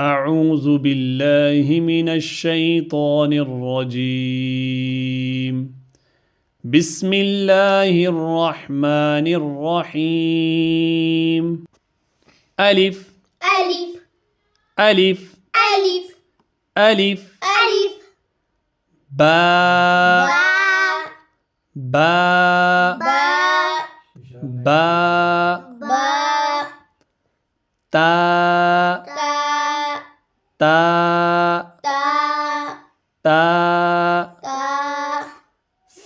أعوذ بالله من الشيطان الرجيم. بسم الله الرحمن الرحيم. ألف ألف ألف ألف ألف ألف باء باء باء باء باء باء تاء تاء تاء تاء تاء تاء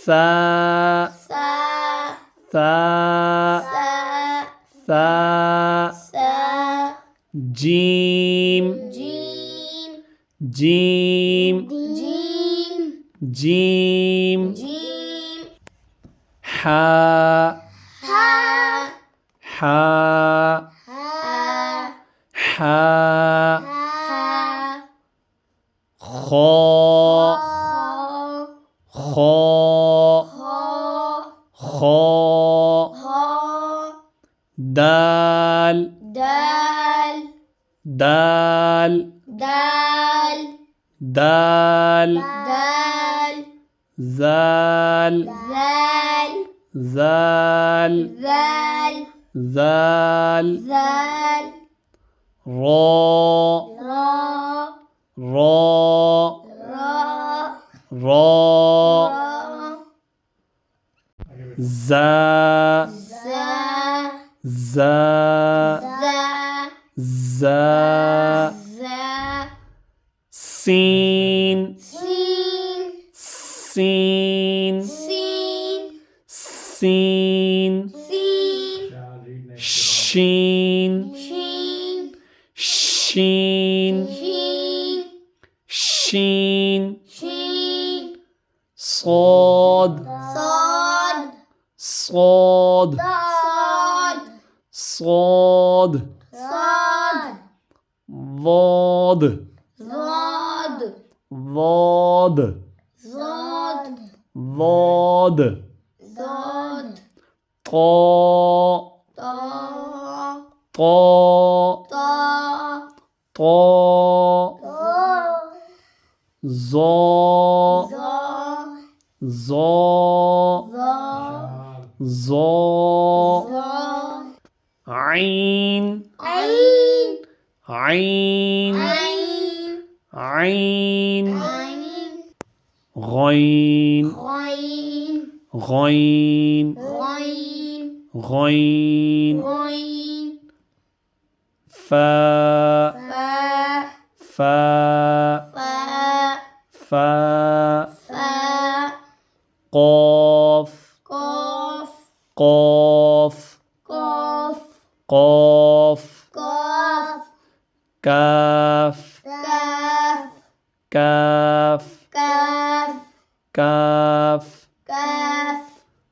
ثاء ساء ثاء ساء ثاء ساء جيم جيم جيم جيم جيم جيم حاء حاء حاء حاء حاء حاء خاء خاء خاء دال دال دال دال دال دال زال زال زال زال زال زال راء را راء را راء زا زا زا زا زا زا سين سين سين سين سين سين شين شين شين شين شين شين صاد صاد صاد صاد صاد صاد ضاد ضاد ضاد ضاد ضاد ضاد طاء طا طاء طا طاء طا ظاء ظا ظاء ظا ظاء ظا عين عين عين عين عين عين غين غين غين غين غين غين فاء فاء فاء فاء فاء فاء قاف قاف قاف قاف قاف قاف كاف كاف كاف كاف كاف كاف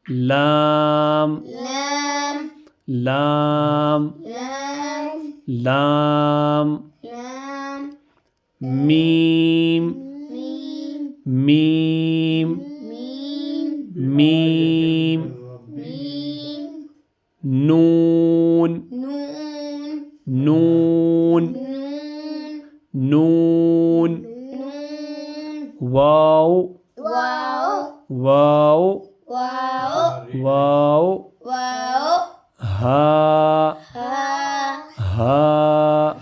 لام لام لام لام لام لام ميم ميم ميم ميم ميم ميم نون نون نون نون نون نون واو واو واو واو واو واو ها ها ها ها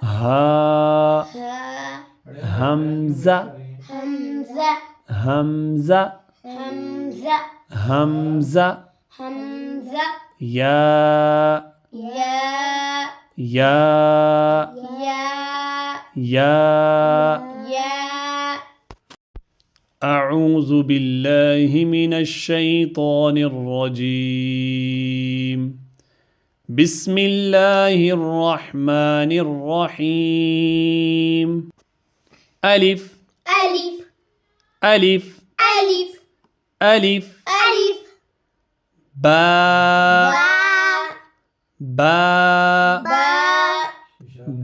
ها ها همزة همزة همزة همزة همزة همزة يا يا يا يا يا يا أعوذ بالله من الشيطان الرجيم. بسم الله الرحمن الرحيم. ألف ألف ألف ألف ألف ألف باء باء باء باء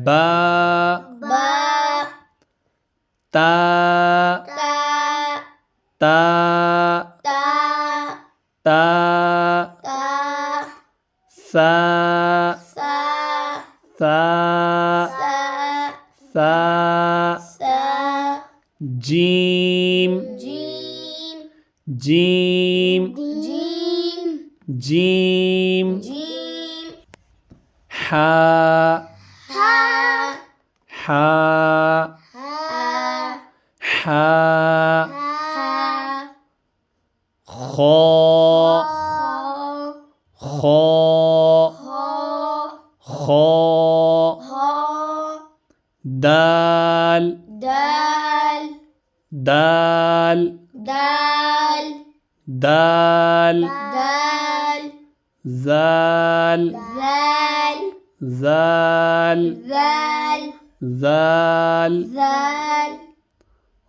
باء باء تاء تاء تاء تاء تاء تاء ثاء ساء ثاء ساء ثاء ثاء جيم جيم جيم جيم جيم جيم حاء حاء حاء حاء حاء حاء خاء خاء خاء خاء دال دال دال دال دال دال زال زال زال زال زال زال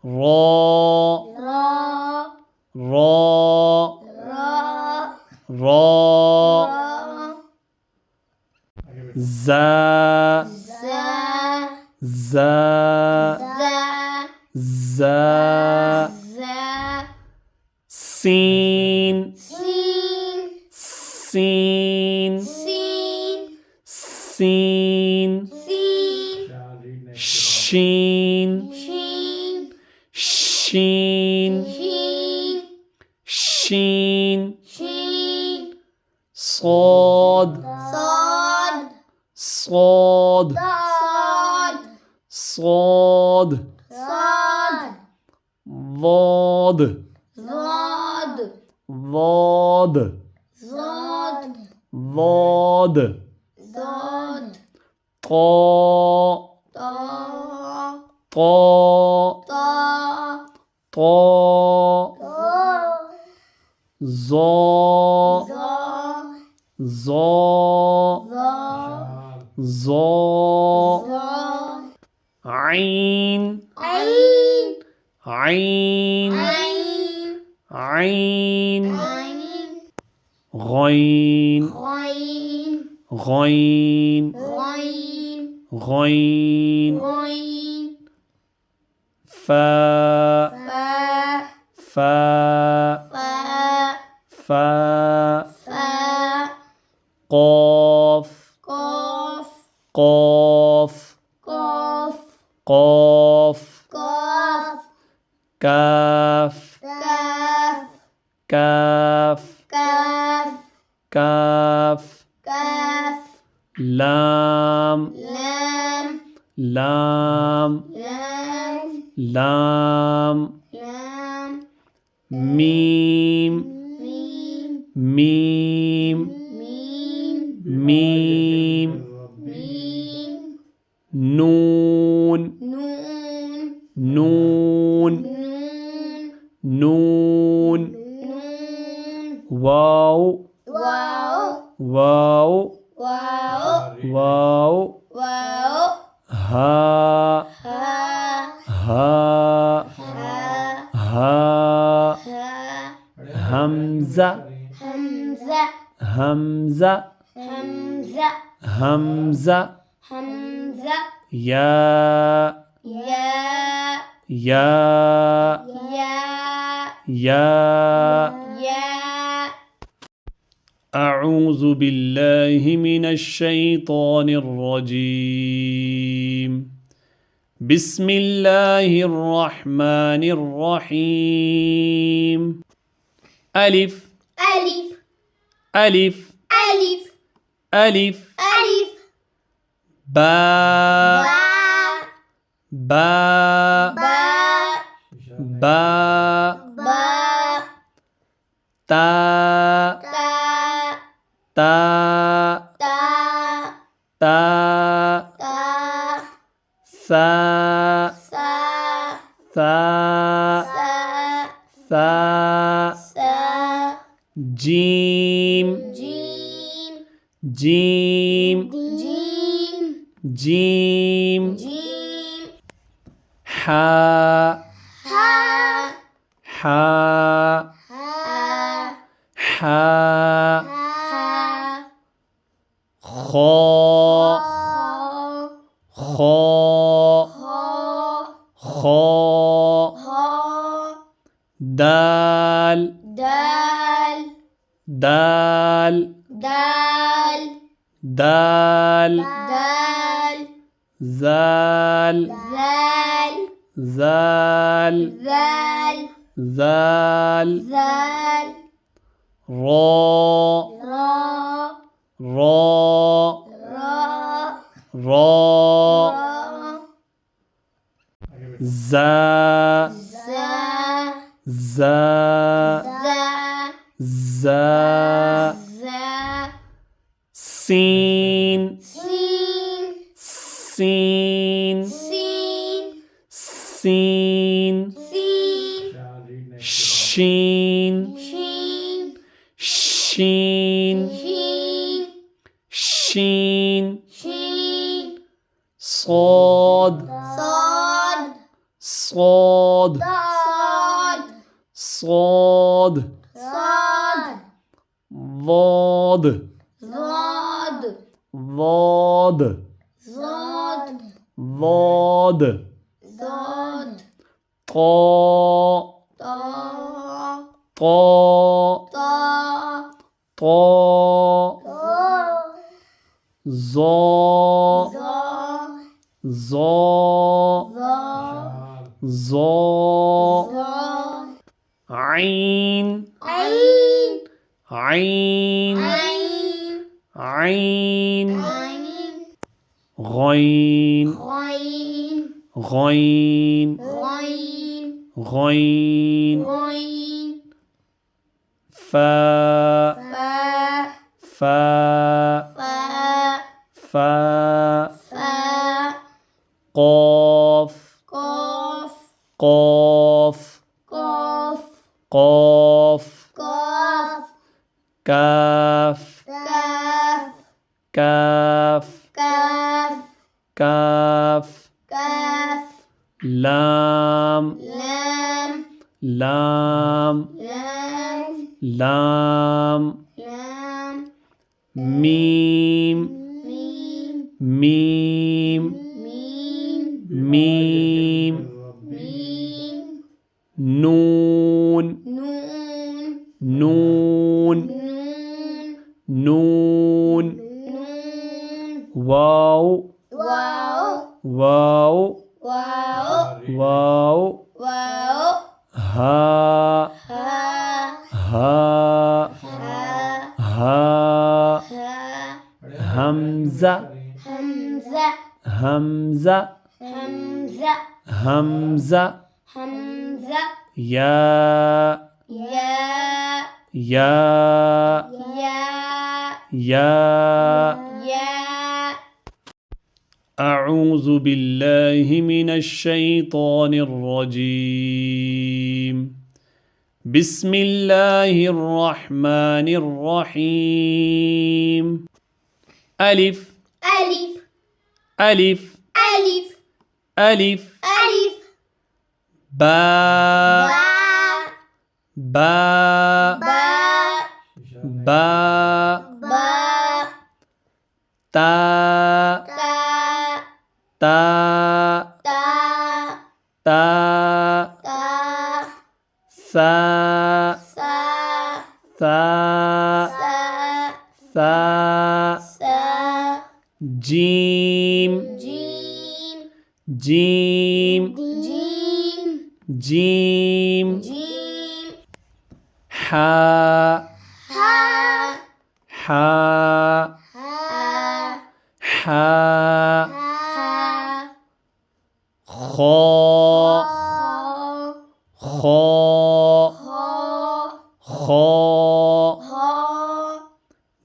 راء را راء را راء را زا زا زا زا زا زا سين سين سين سين سين سين شين شين شين شين شين شين صاد صاد صاد صاد صاد صاد ضاد ضاد ضاد ضاد ضاد ضاد طاء طا طاء طا طاء طا ظاء ظا ظاء ظا ظاء ظا عين عين عين عين عين عين غين غين غين غين غين غين فاء فا فاء فا فاء فا قاف قاف قاف قاف قاف قاف كاف كاف كاف كاف كاف كاف لام لام لام لام لام لام ميم ميم ميم ميم ميم ميم نون نون نون نون نون نون واو واو واو واو واو واو ها ها ها ها ها ها همزة همزة همزة همزة همزة همزة يا يا يا يا يا يا أعوذ بالله من الشيطان الرجيم بسم الله الرحمن الرحيم ألف ألف ألف ألف ألف ألف باء باء باء باء باء باء تاء تاء تاء تاء تاء تاء ثاء سا ثاء سا ثاء سا جيم جيم جيم جيم جيم جيم حاء حاء حاء حاء حاء حاء خاء خاء خاء خاء دال دال دال دال دال دال زال زال زال زال زال زال را را را را را زا زا زا زا زا زا سين سين سين سين سين سين شين شين شين شين شين شين صاد صاد صاد صاد صاد صاد ضاد ضاد ضاد ضاد ضاد ضاد طاء طا طاء طا طاء طا ظاء ظا ظاء ظا ظاء ظا عين عين عين عين عين عين غين غين غين غين غين غين فاء فا فاء فا فاء فا قاف قاف قاف قاف قاف قاف كاف كاف كاف كاف كاف كاف لام لام لام لام لام لام ميم ميم ميم ميم ميم ميم نون نون نون نون نون نون واو واو واو واو واو واو ها ها ها ها ها ها همزة همزة همزة همزة همزة همزة يا يا يا يا يا يا أعوذ بالله من الشيطان الرجيم بسم الله الرحمن الرحيم ألف ألف ألف ألف ألف ألف باء باء باء باء باء باء تاء تاء تاء تاء تاء تاء ثاء سا ثاء سا ثاء سا جيم جيم جيم جيم جيم جيم حاء ها حاء ها حاء ها خاء خاء خاء ها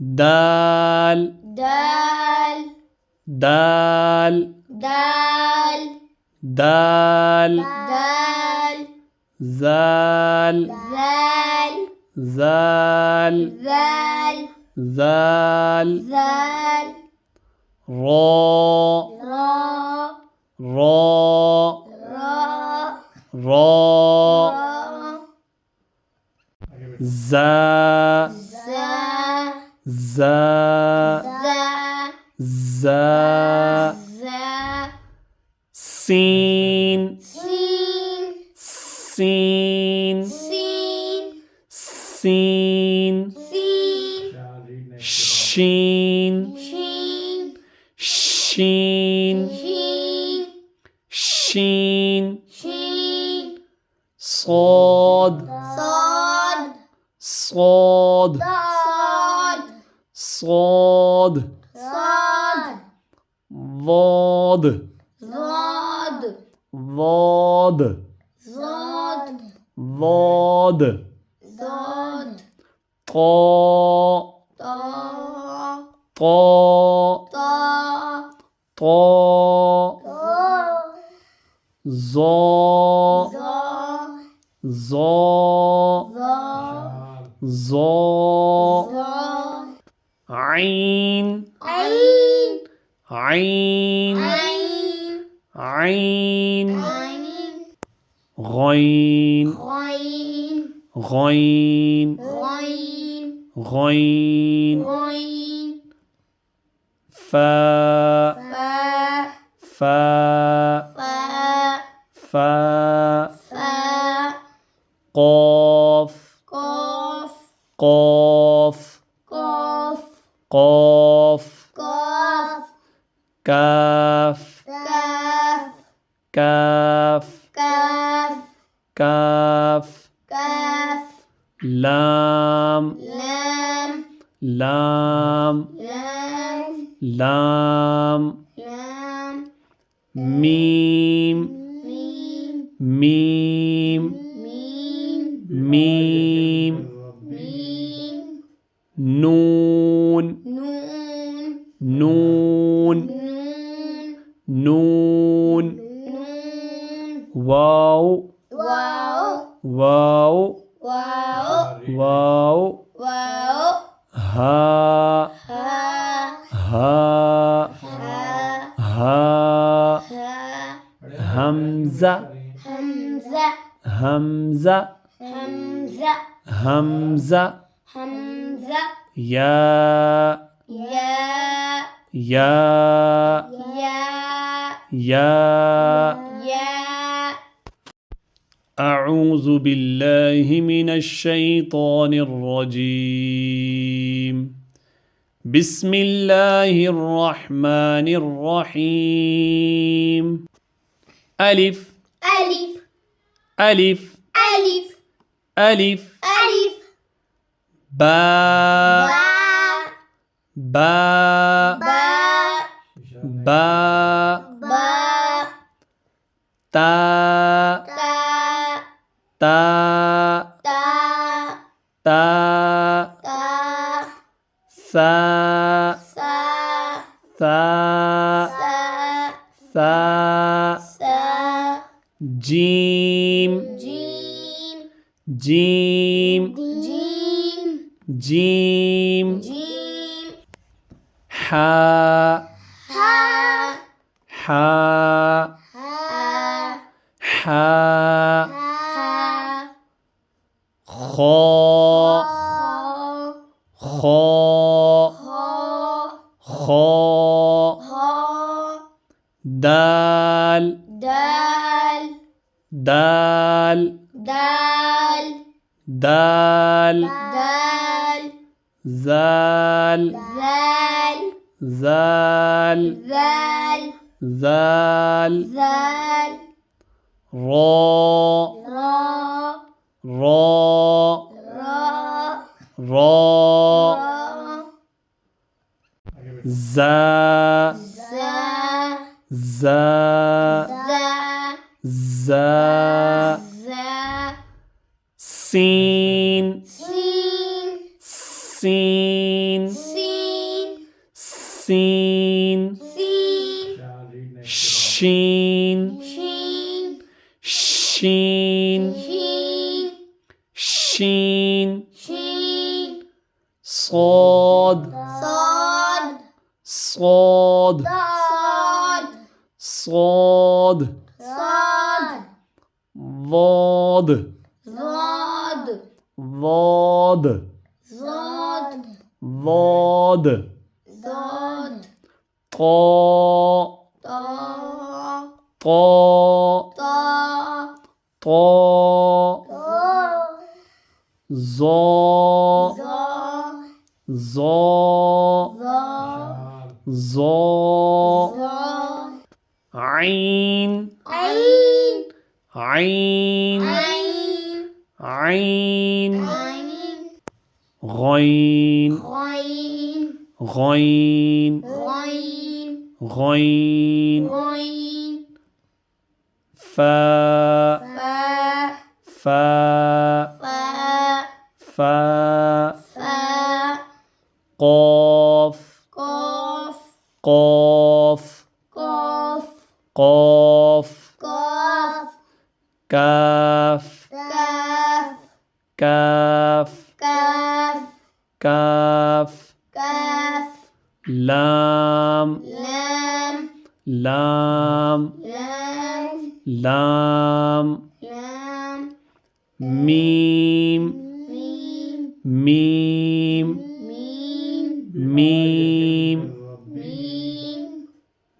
دال دال دال دال دال دال زال زال زال زال زال زال را را را را را را زا زا زا زا زا زا سين سين سين سين سين سين شين شين شين شين شين شين صاد صاد صاد صاد صاد صاد ضاد ضاد ضاد ضاد ضاد ضاد طاء طا طاء طا طاء طا ظاء ظا ظاء ظا ظاء ظا عين عين عين عين عين عين غين غين غين غين غين غين فاء فا فاء فا فاء فا قاف قاف قاف قاف قاف قاف كاف كاف كاف كاف كاف كاف لام لام لام لام لام لام ميم ميم ميم ميم ميم ميم نون نون نون نون نون نون واو واو واو واو واو واو ها ها ها ها ها ها همزة همزة همزة همزة همزة همزة يا يا يا يا يا يا أعوذ بالله من الشيطان الرجيم بسم الله الرحمن الرحيم ألف ألف ألف ألف ألف ألف باء باء باء باء باء باء تاء تاء تاء تاء تاء تاء ثاء ساء ثاء ساء ثاء ساء جيم جيم جيم جيم جيم جيم حاء ها حاء ها حاء ها خاء خاء خاء دال دال دال دال دال دال زال زال زال زال زال زال را را را را را را زا زا زا زا زا زا سين سين سين سين سين سين شين شين شين شين شين شين صاد صاد صاد صاد صاد صاد ضاد ضاد ضاد ضاد ضاد ضاد طاء طا طاء طا طاء طا ظاء ظا ظاء ظا ظاء ظا عين عين عين عين عين عين عين غين غين غين غين غين غين فاء فاء فاء فاء فاء فاء قاف قاف قاف قاف قاف قاف كاف كاف كاف كاف كاف كاف لام لام لام لام لام لام ميم ميم ميم ميم ميم ميم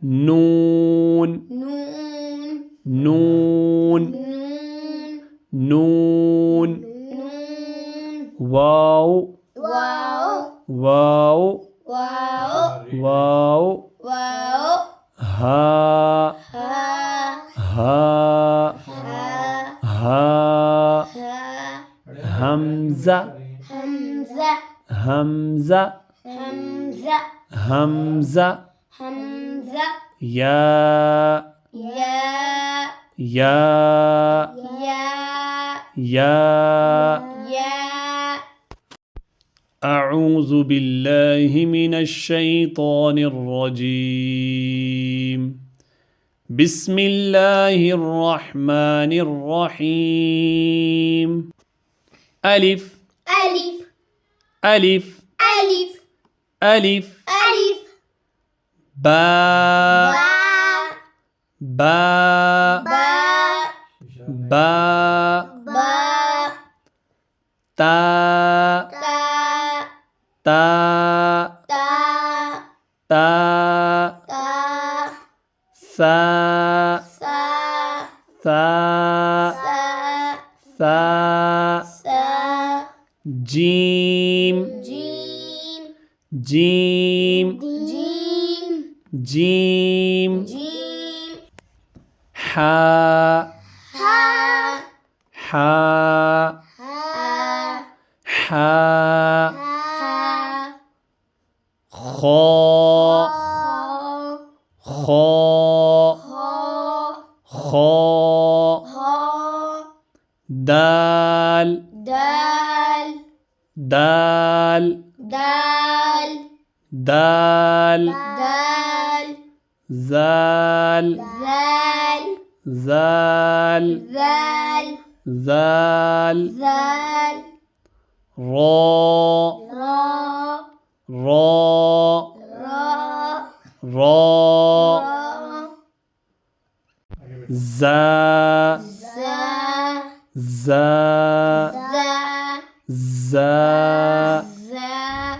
نون نون نون نون نون نون واو واو واو واو واو واو ها ها ها ها ها ها همزة همزة همزة همزة همزة همزة يا يا يا يا يا يا أعوذ بالله من الشيطان الرجيم بسم الله الرحمن الرحيم ألف ألف ألف ألف ألف ألف باء باء باء باء باء باء تاء تاء تاء تاء تاء تاء ثاء ساء ثاء ساء ثاء ساء جيم جيم جيم جيم جيم جيم حاء ها حاء ها حاء ها خاء خاء خاء ها دال دال دال دال دال دال زال زال زال زال زال زال را را را را را را زا زا زا زا زا زا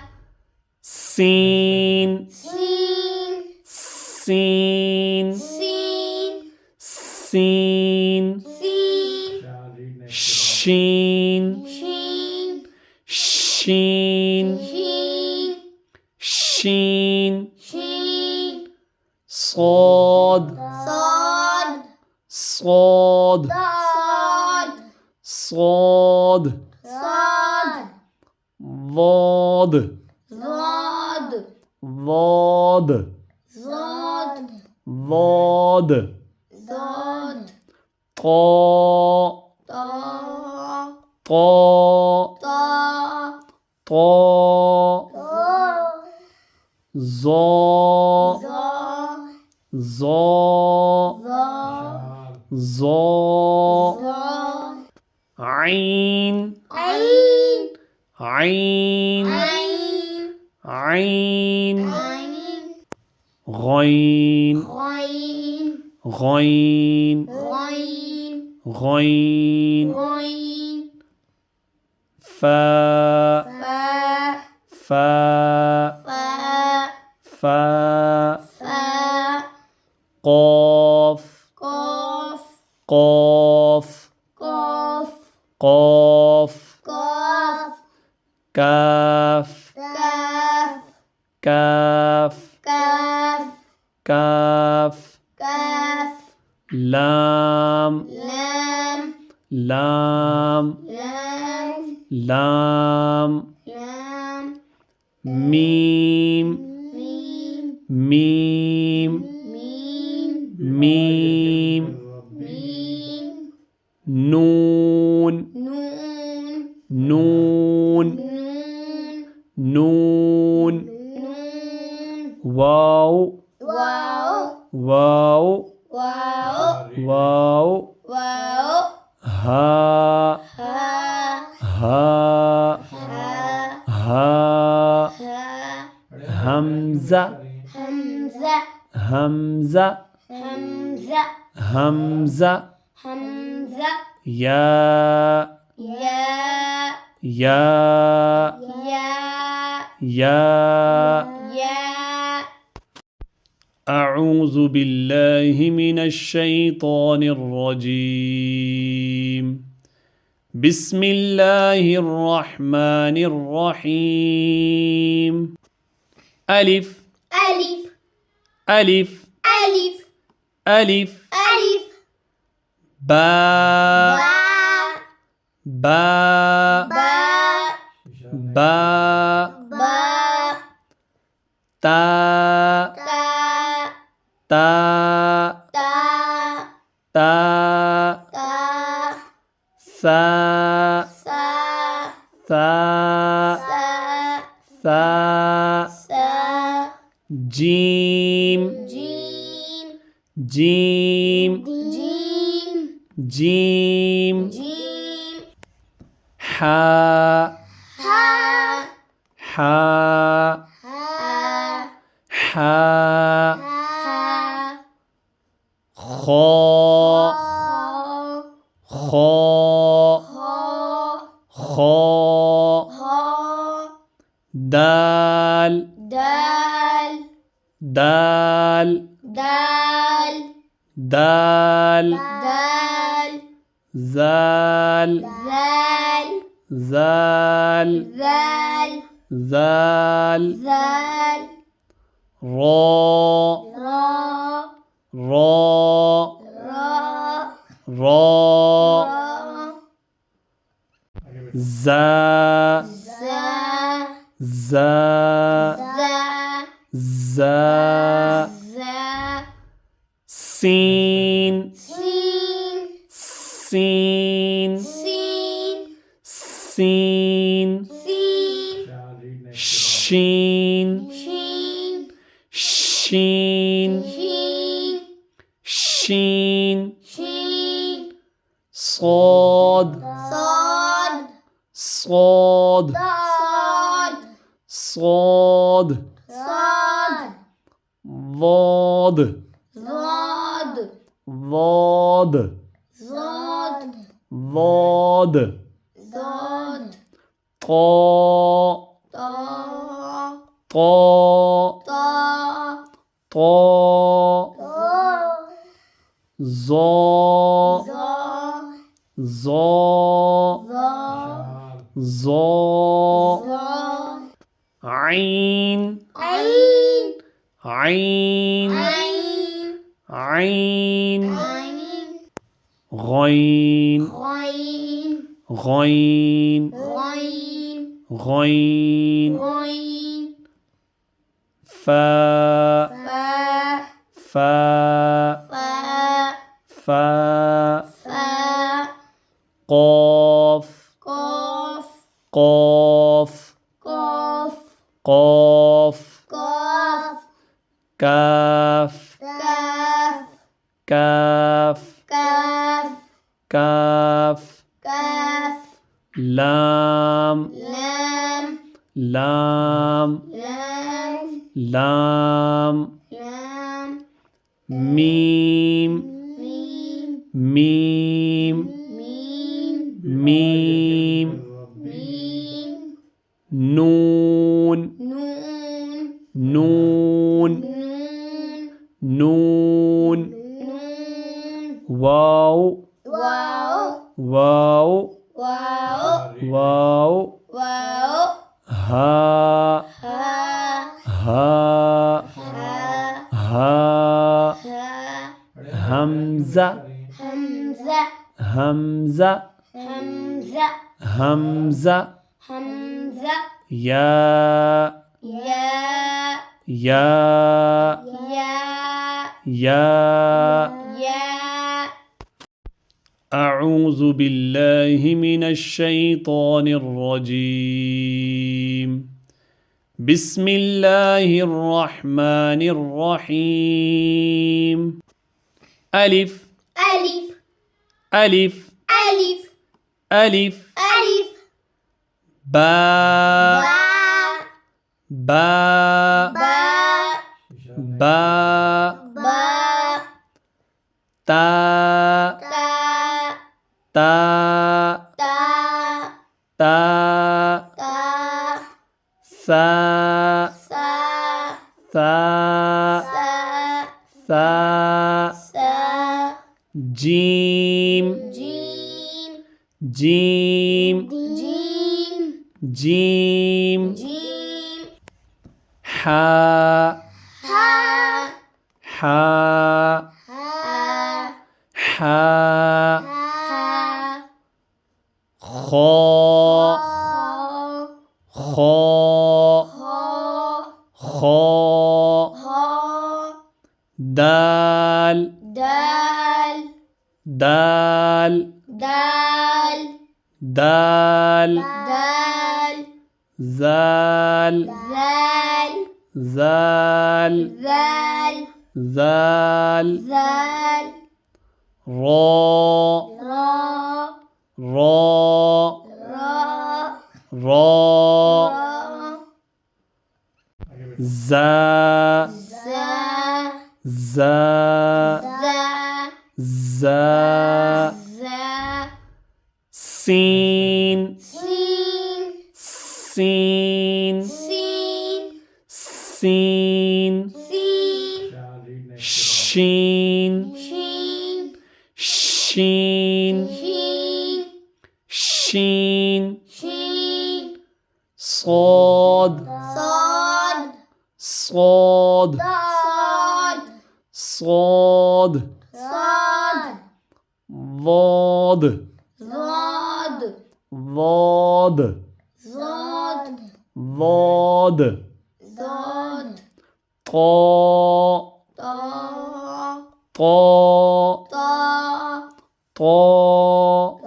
سين سين سين سين سين سين شين شين شين شين شين شين صاد صاد صاد صاد صاد صاد ضاد ضاد ضاد ضاد ضاد ضاد طاء طا طاء طا طاء طا ظاء ظا ظاء ظا ظاء ظا عين عين عين عين عين عين غين غين غين غين غين غين فاء فاء فاء فاء فاء فاء قاف قاف قاف قاف قاف قاف كاف كاف كاف كاف كاف كاف لام لام لام لام لام لام ميم ميم ميم ميم ميم ميم نون نون نون نون نون نون واو واو واو واو واو واو ها ها ها ها ها ها همزة همزة همزة همزة همزة همزة يا يا يا يا يا يا أعوذ بالله من الشيطان الرجيم بسم الله الرحمن الرحيم ألف ألف ألف ألف ألف ألف باء باء باء باء باء باء تاء تاء تاء تاء تاء تاء ثاء ساء ثاء ساء ثاء ساء جيم جيم جيم جيم جيم جيم حاء حاء حاء حاء حاء حاء خاء خاء خاء دال دال دال دال دال دال زال زال زال زال زال زال را را را را را زا زا زا زا زا زا سين سين سين سين سين سين شين شين شين شين شين شين صاد صاد صاد صاد صاد صاد ضاد ضاد ضاد ضاد ضاد ضاد طاء طا طاء طا طاء طا ظاء ظا ظاء ظا ظاء ظا عين عين عين عين عين عين غين غين غين غين غين غين فاء فاء فاء فاء فاء فاء قاف قاف قاف قاف قاف قاف كاف كاف كاف كاف كاف كاف لام لام لام لام لام لام ميم ميم ميم ميم ميم ميم نون نون نون نون نون نون واو واو واو واو واو واو ها ها ها ها ها ها همزة همزة همزة همزة همزة همزة همزة يا يا يا يا يا يا أعوذ بالله من الشيطان الرجيم بسم الله الرحمن الرحيم ألف ألف ألف ألف ألف ألف باء باء باء باء باء باء تاء تاء تاء تاء تاء تاء ثاء ساء ثاء ساء ثاء ساء جيم جيم جيم جيم جيم جيم حاء حاء حاء حاء حاء حاء خاء خاء خاء خاء دال دال دال دال دال دال زال زال زال زال زال زال را را را را را را زا زا زا زا زا زا سين سين سين سين سين سين شين شين شين شين شين شين صاد صاد صاد صاد صاد صاد ضاد ضاد ضاد ضاد ضاد ضاد طاء طا طاء طا طاء طا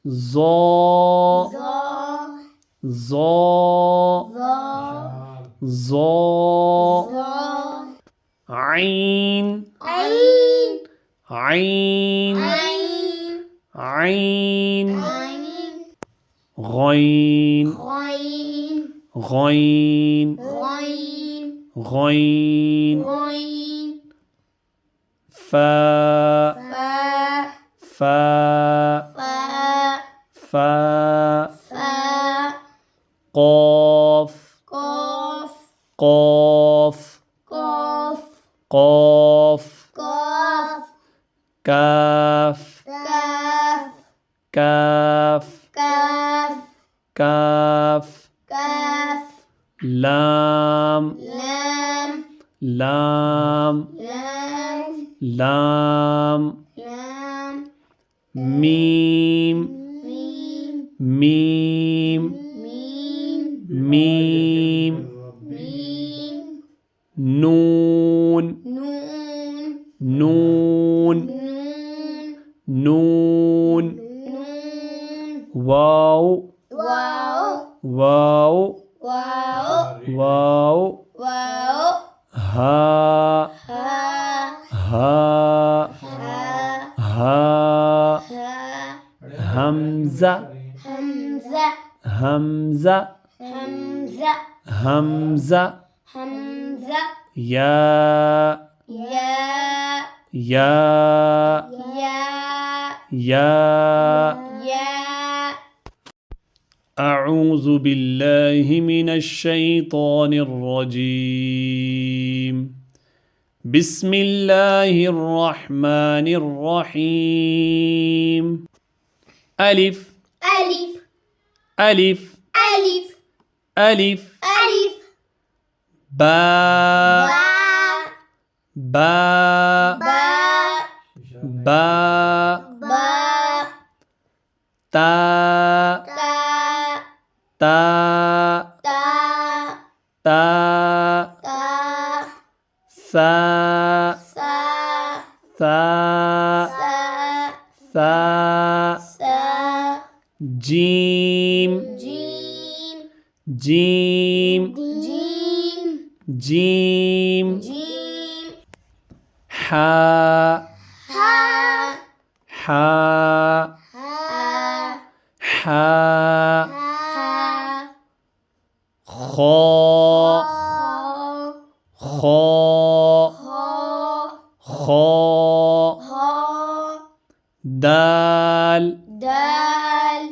ظاء ظا ظاء ظا ظاء ظا عين عين عين عين عين عين غين غين غين غين غين غين فاء فا فاء فا فاء فا قاف قاف قاف قاف قاف قاف كاف كاف كاف كاف كاف كاف لام لام لام لام لام لام ميم ميم ميم ميم ميم ميم نون نون نون نون نون نون واو واو واو واو واو واو ها ها ها ها ها ها همزة همزة همزة همزة همزة همزة يا يا يا يا يا يا أعوذ بالله من الشيطان الرجيم بسم الله الرحمن الرحيم ألف ألف ألف ألف ألف ألف باء باء باء باء با با تا تا تا تا تا تا سا سا ثا سا ثا سا جيم جيم جيم جيم جيم جيم حا ها حا ها حا ها خا خا خا دال دال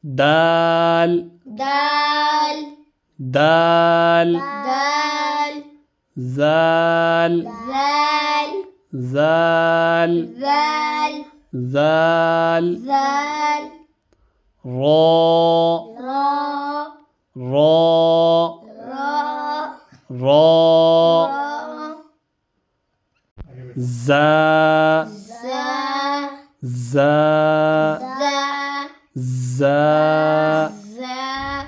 دال دال دال دال زال زال زال زال زال زال را را را را را را زا زا زا زا زا زا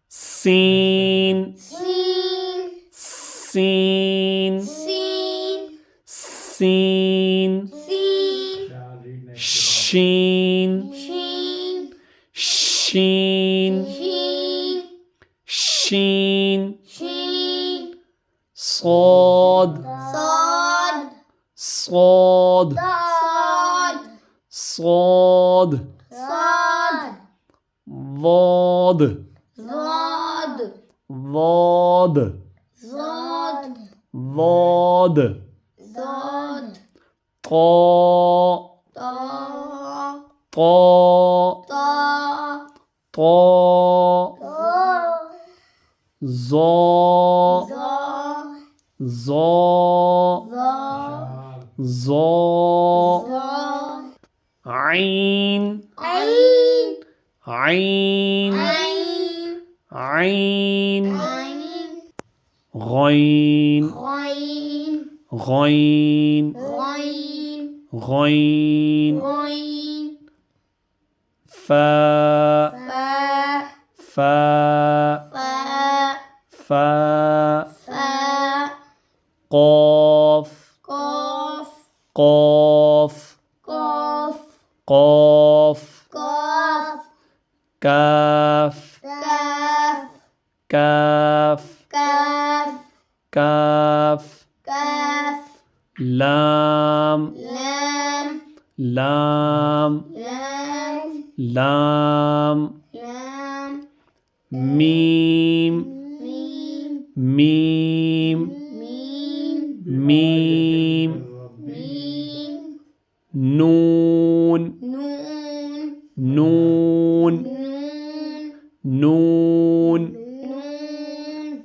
سين سين سين سين سين سين شين شين شين شين شين شين صاد صاد صاد صاد صاد صاد ضاد ضاد ضاد ضاد ضاد ضاد طا طا طا طا طا طا ظا ظا ظا ظا ظا ظا عين عين عين عين عين عين غين غين غين غين غين غين فا فا فا فا فا فا قاف قاف قاف قاف قاف قاف كاف كاف كاف كاف كاف كاف لام لام لام لام لام لام ميم ميم ميم ميم ميم ميم نون نون نون نون نون نون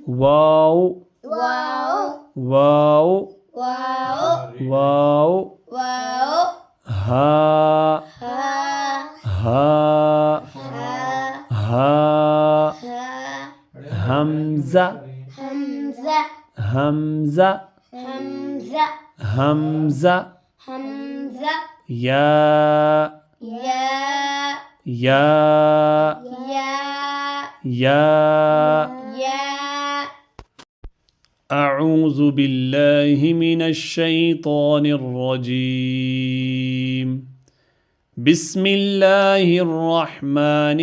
واو واو واو واو واو واو ها ها ها ها ها ها همزة همزة همزة همزة همزة همزة يا يا يا يا يا يا أعوذ بالله من الشيطان الرجيم بسم الله الرحمن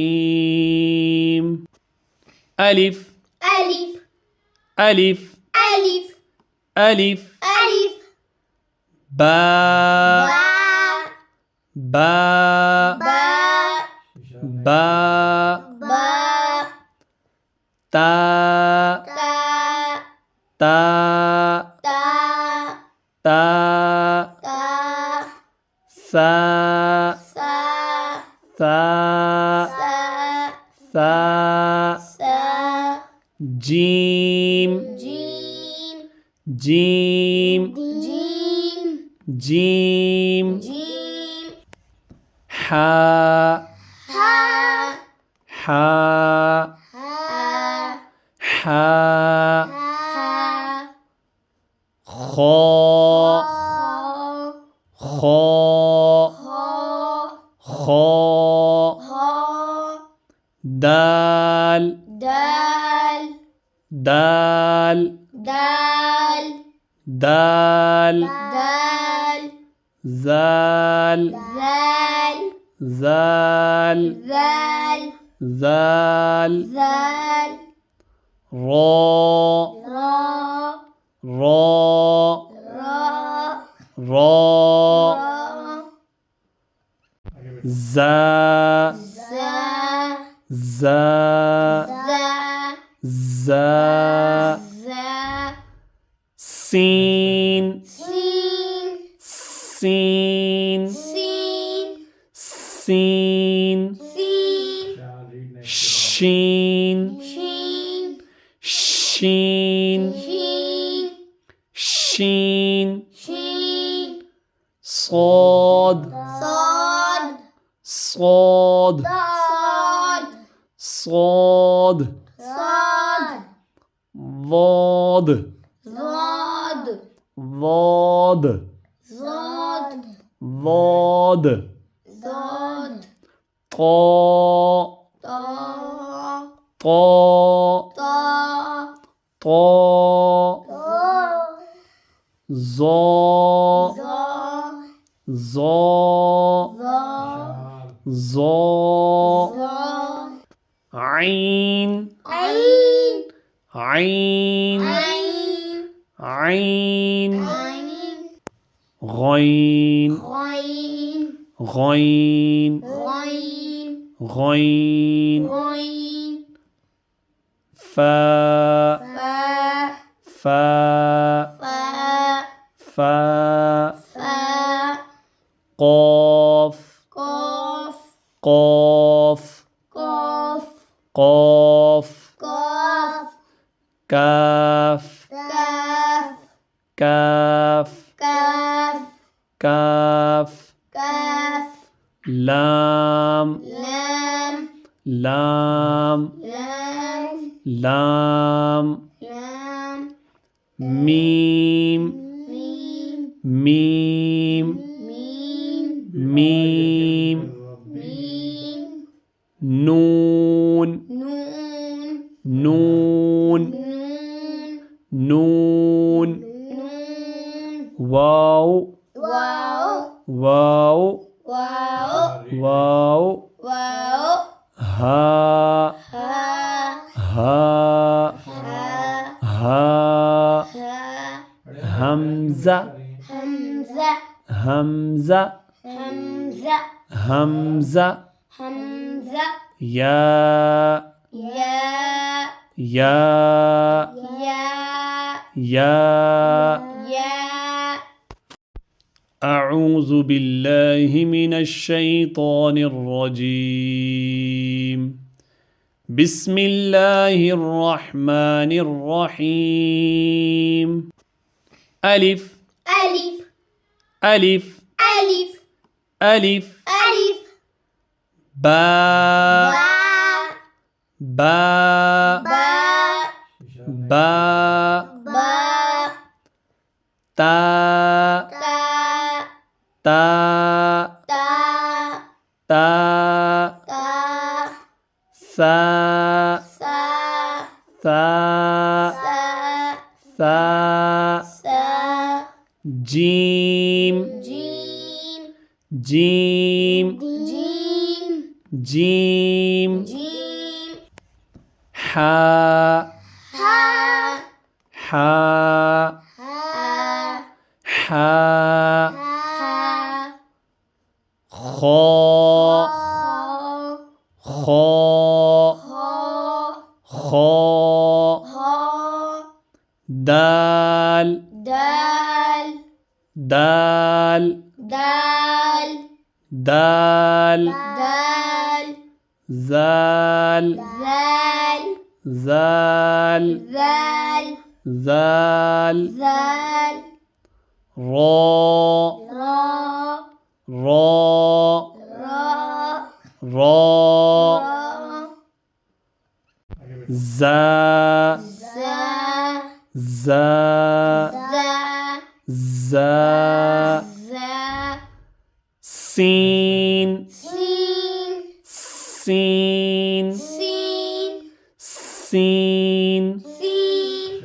الرحيم ألف ألف ألف ألف ألف ألف باء باء باء باء باء باء تاء تاء تاء تاء تاء تاء ثاء سا ثاء سا ثاء سا جيم جيم جيم جيم جيم جيم حا ها حا ها حا ها خا خا خا خا دال دال دال دال دال دال زال زال زال زال زال زال را را را را را زا زا زا زا زا زا سين سين سين سين سين سين شين شين شين شين شين شين صاد صاد صاد صاد صاد صاد ضاد ضاد ضاد ضاد ضاد ضاد طا طا طا طا طا طا ظا ظا ظا ظا ظا ظا عين عين عين عين عين عين غين غين غين غين غين غين فا فا فا فا فا فا قاف قاف قاف قاف قاف قاف كاف كاف كاف كاف كاف كاف لام لام لام لام لام لام ميم ميم ميم ميم ميم ميم نون نون نون نون نون نون واو واو واو واو واو واو ها ها ها ها ها ها همزة همزة همزة همزة همزة همزة يا يا يا يا يا يا أعوذ بالله من الشيطان الرجيم بسم الله الرحمن الرحيم ألف ألف ألف ألف ألف ألف باء باء باء باء باء باء تاء تاء تاء تاء تاء تاء ثاء سا ثاء سا ثاء سا جيم جيم جيم جيم جيم جيم حاء ها حاء ها حاء ها خاء خاء خاء دال دال دال دال دال دال زال زال زال زال زال زال را را را را را را زا زا زا زا زا زا سين سين سين سين سين سين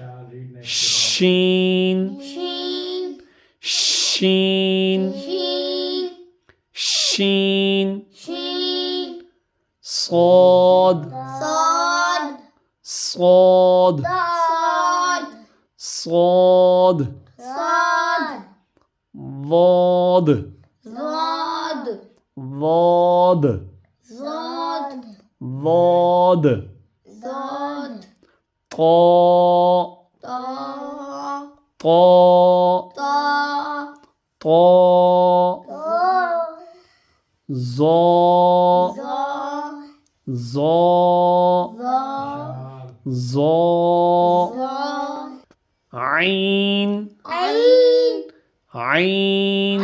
شين شين شين شين شين شين صاد صاد صاد صاد صاد صاد ضاد ضاد ضاد ضاد ضاد ضاد طاء طا طاء طا طاء طا ظاء ظا ظاء ظا ظاء ظا عين عين عين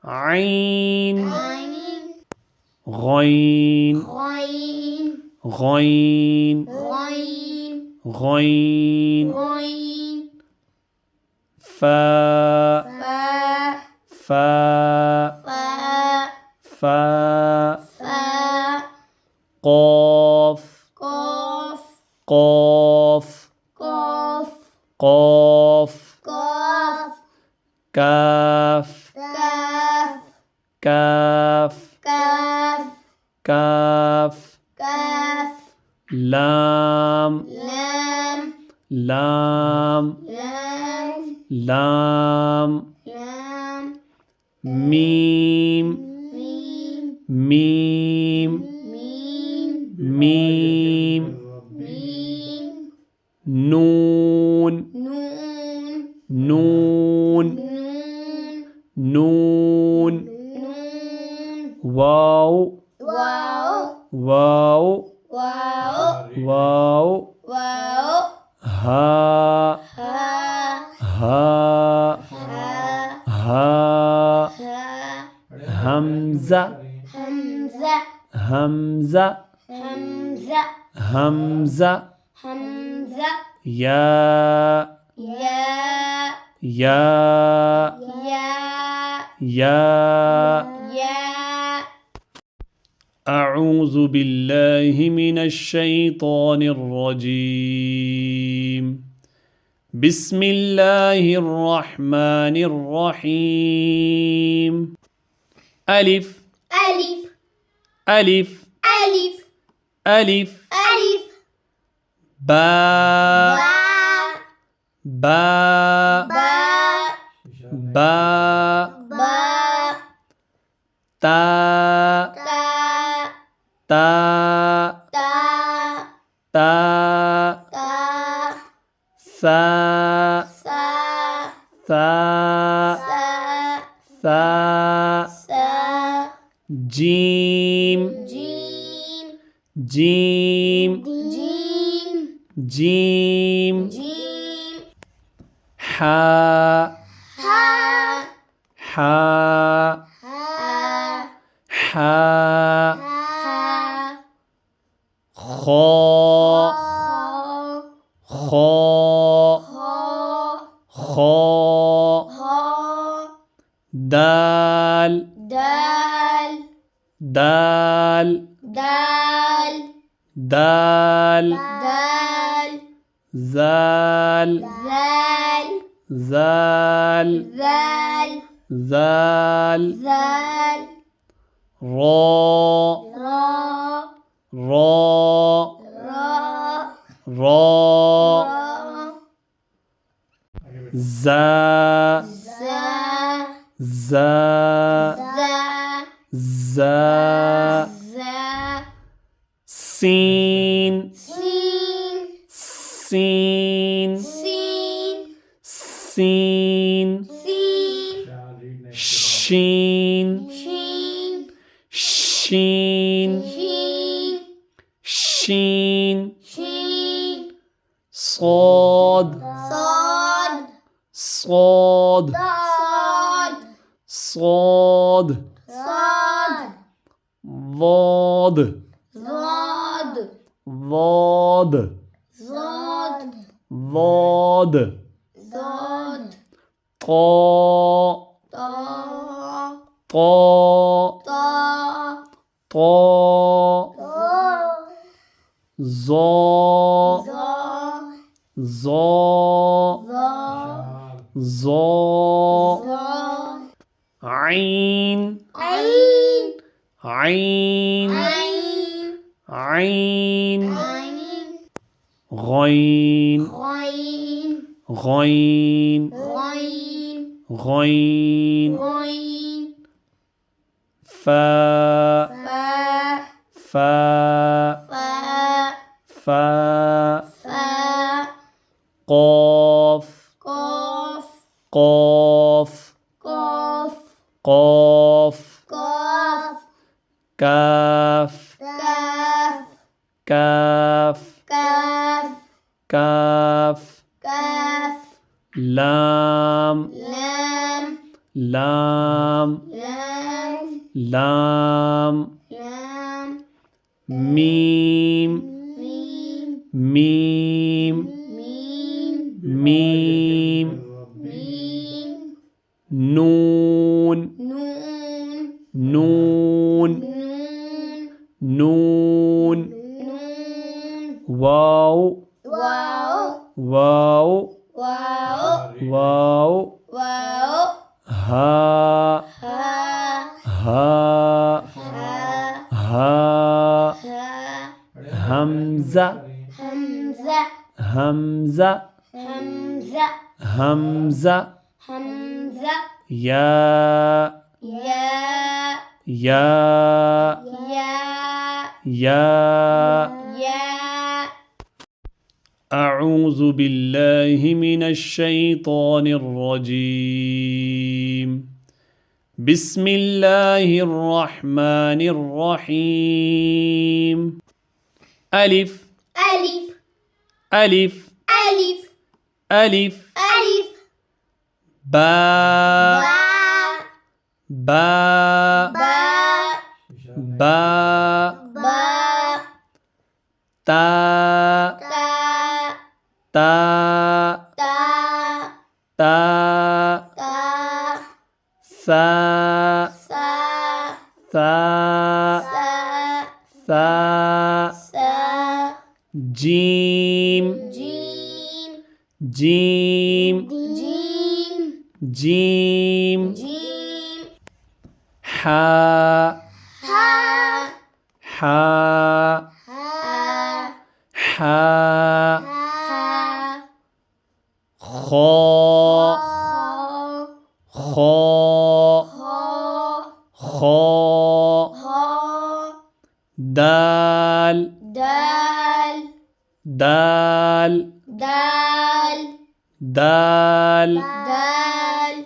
عين عين عين غين غين غين غين غين غين فاء فا فاء فا فاء فا قاف قاف قاف قاف قاف قاف كاف كاف كاف كاف كاف كاف لام لام لام لام لام لام ميم ميم ميم ميم ميم ميم نون نون نون نون نون نون واو واو واو واو واو واو ها ها ها ها ها ها همزة همزة همزة همزة همزة همزة يا يا يا يا يا يا أعوذ بالله من الشيطان الرجيم بسم الله الرحمن الرحيم ألف ألف ألف ألف ألف ألف باء باء باء باء باء باء تاء تاء تاء تاء تاء تاء ثاء سا ثاء سا ثاء سا جيم جيم جيم جيم جيم جيم حاء ها حاء ها حاء ها خاء خاء خاء دال دال دال دال دال دال زال زال زال زال زال زال راء را راء را راء را زا زا زا زا زا زا سين سين سين سين سين سين شين شين شين شين شين شين صاد صاد صاد صاد صاد صاد ضاد ضاد ضاد ضاد ضاد ضاد طاء طا طا طا طا طا ظا ظا ظا ظا ظا ظا عين عين عين عين عين عين غين غين غين غين غين غين فا فا فا فا فا فا قاف قاف قاف قاف قاف قاف كاف كاف كاف كاف كاف كاف لام لام لام لام لام لام ميم ميم ميم ميم ميم ميم نون نون نون نون نون نون واو واو واو واو واو واو ها ها ها ها ها ها همزة همزة همزة همزة همزة همزة يا يا يا يا يا يا أعوذ بالله من الشيطان الرجيم بسم الله الرحمن الرحيم ألف ألف ألف ألف ألف ألف باء باء باء باء باء تاء تاء تاء تاء تاء تاء ثاء ساء ثاء ساء ثاء ساء جيم جيم جيم جيم جيم جيم حاء ها حاء ها حاء ها خاء خاء خاء دال دال دال دال دال دال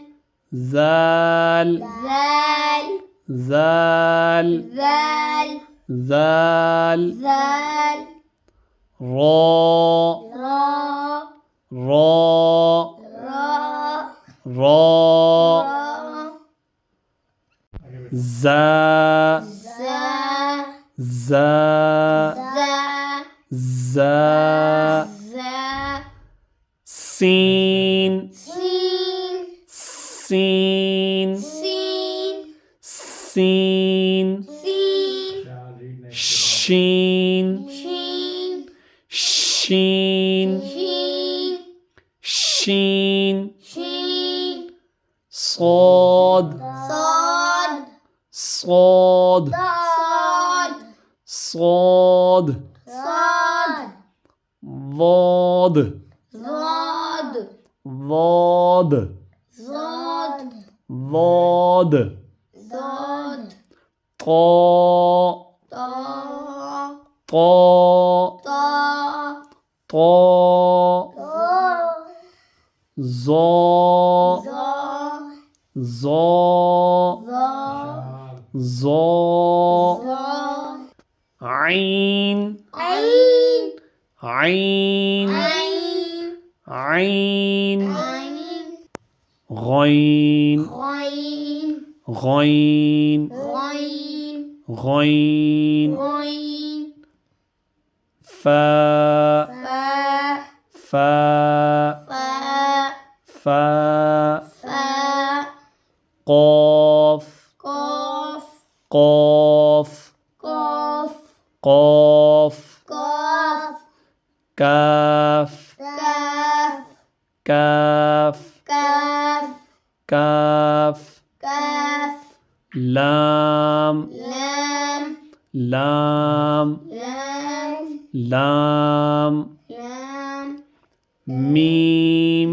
زال زال زال زال زال زال را را را را را را زا زا زا زا زا زا سين سين سين سين سين سين شين شين شين شين شين شين صاد صاد صاد صاد صاد صاد ضاد ضاد ضاد ضاد ضاد ضاد طاء طا طاء طا طاء طا ظا ظا ظا ظا ظا ظا عين عين عين عين عين عين غين غين غين غين غين غين فا فا فا فا فا فا قاف قاف قاف قاف قاف قاف كاف كاف كاف كاف كاف كاف لام لام لام لام لام لام ميم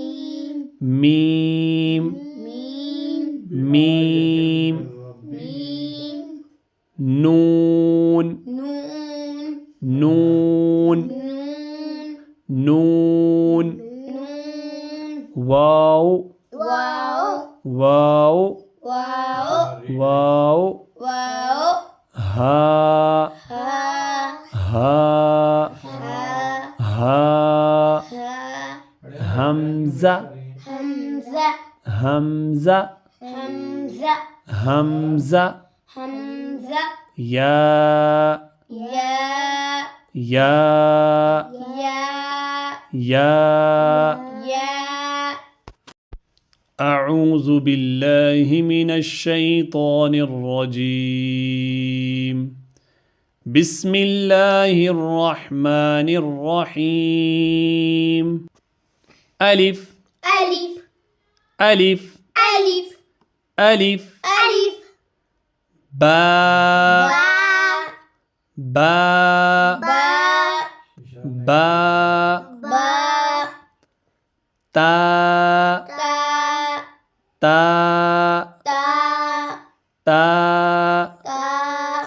ميم ميم ميم ميم ميم نون نون نون نون نون نون واو واو واو واو واو واو ها ها ها ها ها ها همزة همزة همزة همزة همزة همزة يا يا يا يا يا يا أعوذ بالله من الشيطان الرجيم بسم الله الرحمن الرحيم ألف ألف ألف ألف ألف ألف باء باء باء باء باء باء تاء تاء تاء تاء تاء تاء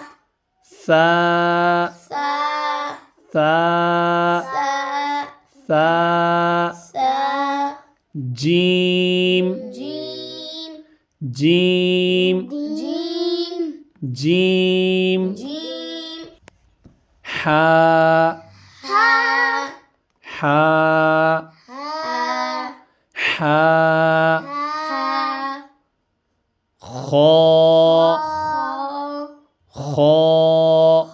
ثاء ساء ثاء ساء ثاء ساء جيم جيم جيم جيم جيم جيم حاء ها حاء ها حاء ها خاء خاء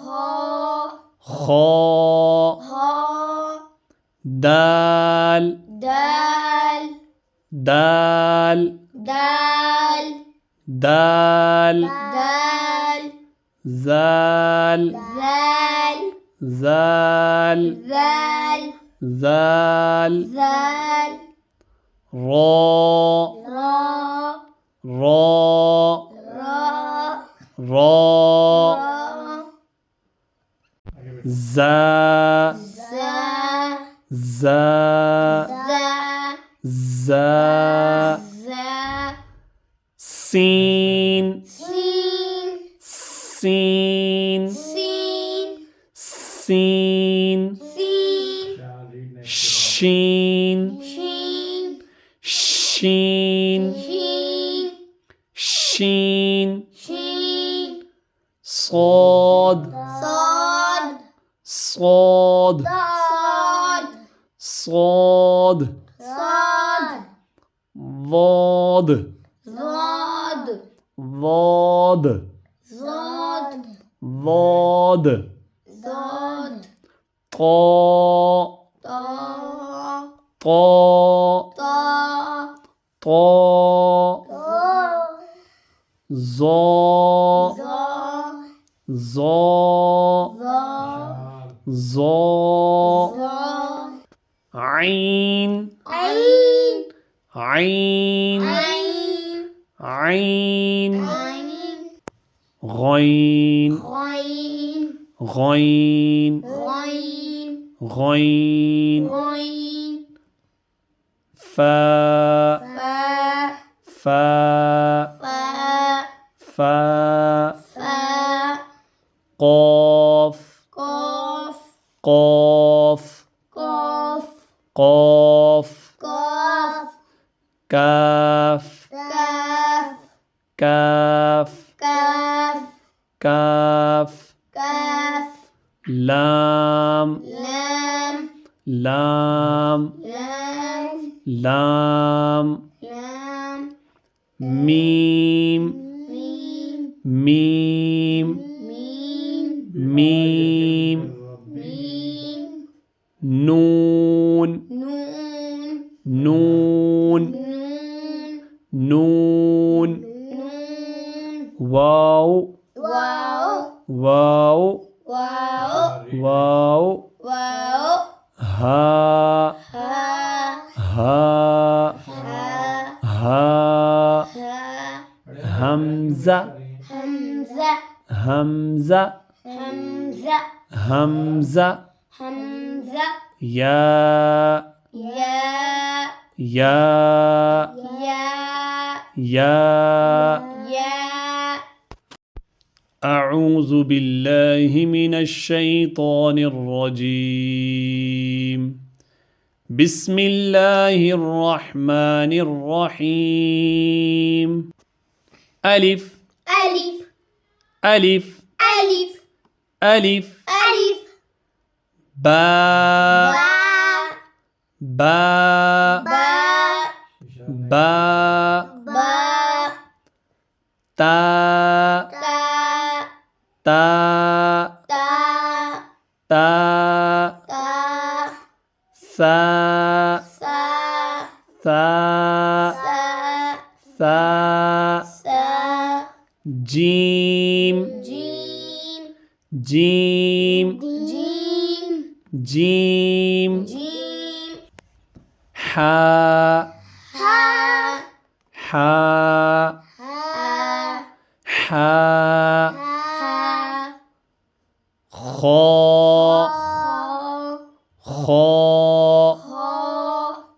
خاء دال دال دال دال دال دال زال زال زال زال زال زال را را را را را را زا زا زا زا زا زا سين سين سين سين سين سين شين شين شين شين شين شين صاد صاد صاد صاد صاد صاد ضاد ضاد ضاد ضاد ضاد ضاد طاء طا طاء طا طاء طا ظا ظا ظا ظا ظا ظا عين عين عين عين عين عين غين غين غين غين غين غين فاء فاء فاء فاء فاء فاء قاف قاف قاف قاف قاف قاف كاف كاف كاف كاف كاف كاف لام لام لام لام لام لام ميم ميم ميم ميم ميم ميم نون نون نون نون نون نون واو واو واو واو واو واو ها ها ها ها ها ها همزة همزة همزة همزة همزة همزة يا يا يا يا يا يا أعوذ بالله من الشيطان الرجيم بسم الله الرحمن الرحيم ألف ألف ألف ألف ألف ألف باء باء باء باء باء تاء تاء تاء تاء تاء تاء ثاء سا ثاء سا ثاء سا جيم جيم جيم جيم جيم جيم حاء ها حاء ها حاء ها خاء خاء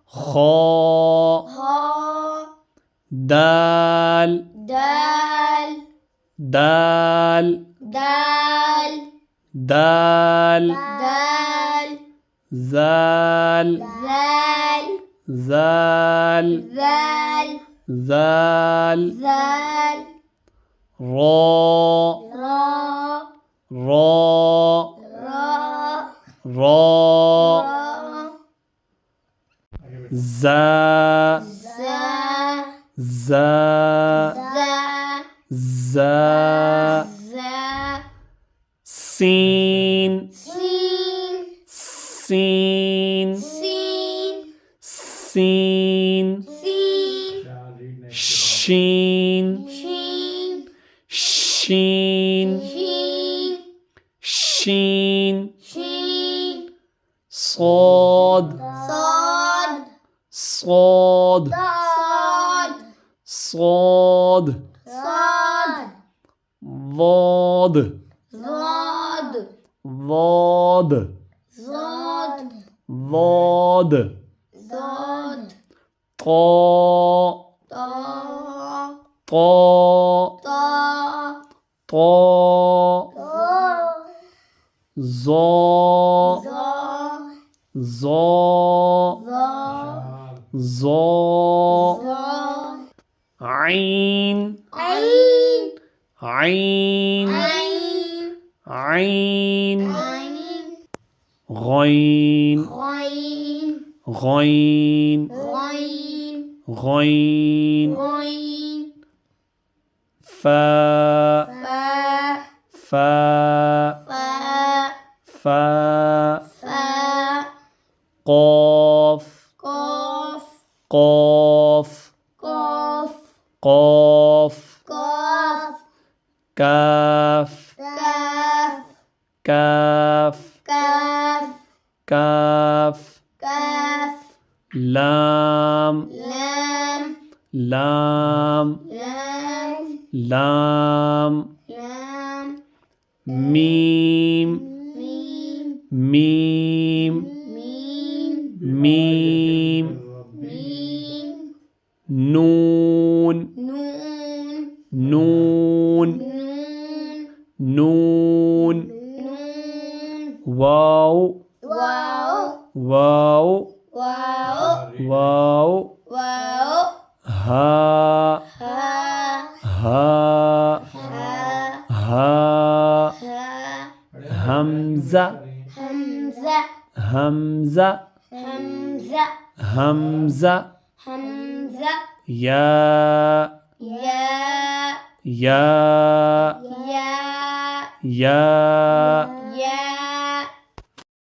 خاء دال دال دال دال دال دال زال زال زال زال زال زال را را را را را را زا زا زا زا زا زا سين سين سين سين سين سين شين شين شين شين شين شين صاد صاد صاد صاد صاد صاد ضاد ضاد ضاد ضاد ضاد ضاد طاء طا طاء طا طاء طا ظا ظا ظا ظا ظا ظا عين عين عين عين عين عين غين غين غين غين غين غين فاء فا فاء فا فاء فا قاف قاف قاف قاف قاف قاف كاف كاف كاف كاف كاف كاف لام لام لام لام لام لام ميم ميم ميم ميم ميم ميم نون نون نون نون نون نون واو واو واو واو واو واو ها ها ها ها ها ها همزة همزة همزة همزة همزة همزة يا يا يا يا يا